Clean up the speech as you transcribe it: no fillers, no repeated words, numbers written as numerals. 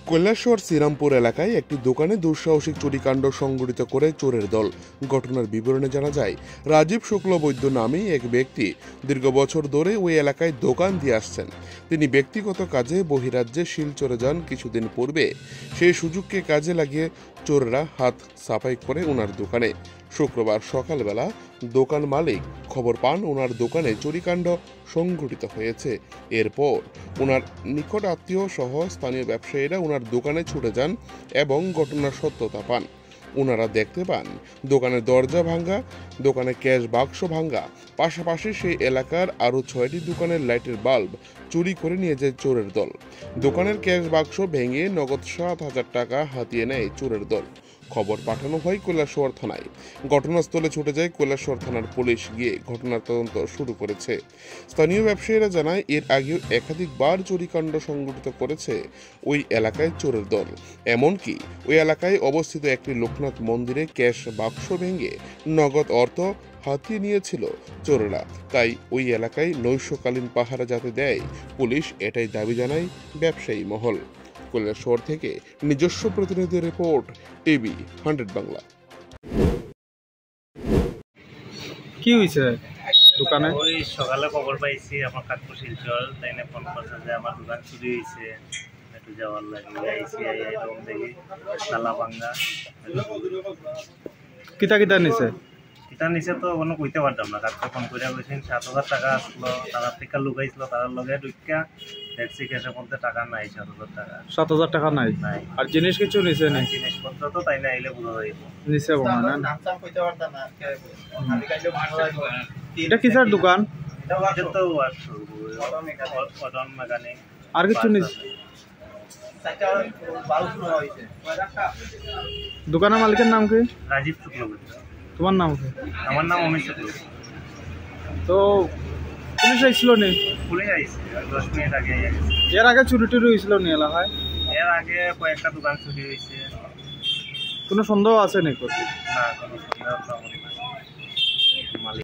কৈলাসহর শ্রীরামপুর এলাকায় একটি দোকানে দুঃসাহসিক চুরিকাণ্ড সংঘটিত করে চোরের দল। ঘটনার বিবরণে জানা যায়, রাজীব শুক্লবৈদ্য নামে এক ব্যক্তি দীর্ঘ বছর ধরে ওই এলাকায় দোকান দিয়ে আসছেন। তিনি ব্যক্তিগত কাজে বহিরাজ্যে শিলচরে যান। কিছুদিন পূর্বে সেই সুযোগকে কাজে লাগিয়ে চোররা হাত সাফাই করে ওনার দোকানে। শুক্রবার সকালবেলা দোকান মালিক খবর পান ওনার দোকানে চুরিকাণ্ড সংঘটিত হয়েছে। এরপর ওনার নিকট আত্মীয় সহ স্থানীয় ব্যবসায়ীরা ওনার দোকানে ছুটে যান এবং ঘটনার সত্যতা পান। ওনারা দেখতে পান দোকানের দরজা ভাঙ্গা, দোকানে ক্যাশ বাক্স ভাঙ্গা, পাশাপাশি সেই এলাকার আরও 6টি দোকানের লাইটের বাল্ব চুরি করে নিয়ে যায় চোরের দল। দোকানের ক্যাশ বাক্স ভেঙে নগদ 7,000 টাকা হাতিয়ে নেয় চোরের দল। খবর পাঠানো হয় কৈলাসহর থানায়। ঘটনাস্থলে ছুটে যায় কৈলাসহর থানার পুলিশ, গিয়ে ঘটনার তদন্ত শুরু করেছে। স্থানীয় ব্যবসায়ীরা জানায়, এর আগেও একাধিকবার চুরিকাণ্ড সংঘটিত করেছে ওই এলাকায় চোরের দল। এমনকি ওই এলাকায় অবস্থিত একটি লোকনাথ মন্দিরে ক্যাশ বাক্স ভেঙে নগদ অর্থ হাতিয়ে নিয়েছিল চোরেরা। তাই ওই এলাকায় নৈশকালীন পাহারা যাতে দেয় পুলিশ, এটাই দাবি জানায় ব্যবসায়ী মহল। কৈলাসহর থেকে নিজস্ব প্রতিনিধি রিপোর্ট, টিভি 100 বাংলা। কি হয়েছে দোকানে? ওই সকালে খবর পাইছি আমার কাকু শিলচর তাইনে ফোন করছে যে আমার দোকান চুরি হয়েছে, একটু যাওয়ার লাগে আইসি রুম দেখি তালা ভাঙ্গা। কিতা কিতা নিছে? কিতা নিচে তো কোনো কইতে পারতাম না। কাকু ফোন করে বলছেন 7,000 টাকা আসলো, তারা থেকে লুকাইছিল, তার লগে ঢুকা দেখছি ক্যাশের মধ্যে টাকা নাই। 7,000 টাকা 7,000 টাকা নাই। আর জিনিস কিছু নিছে না? জিনিসপত্র তো তাই না আইলে বোঝা যাইব নিছে না। এটা কিসের দোকান? তো অটন মেকানিক। আর কিছু নিছে? দোকানের মালিকের নাম কি? রাজীব শুক্লবৈদ্য। তোমার নাম কি? আমার নাম অমিত চক্রবর্তী। তো পুলিশ আইছিল নি? পুলিশ আইছে 10 মিনিট আগে। এর আগে চুরি টুরি হয়েছিল নি এলাকায়? এর আগে কয়েকটা দোকান চুরি হয়েছে। কোনো সন্দেহ আছে নাকি? না, কোনো সন্দেহ তো আমার নাই।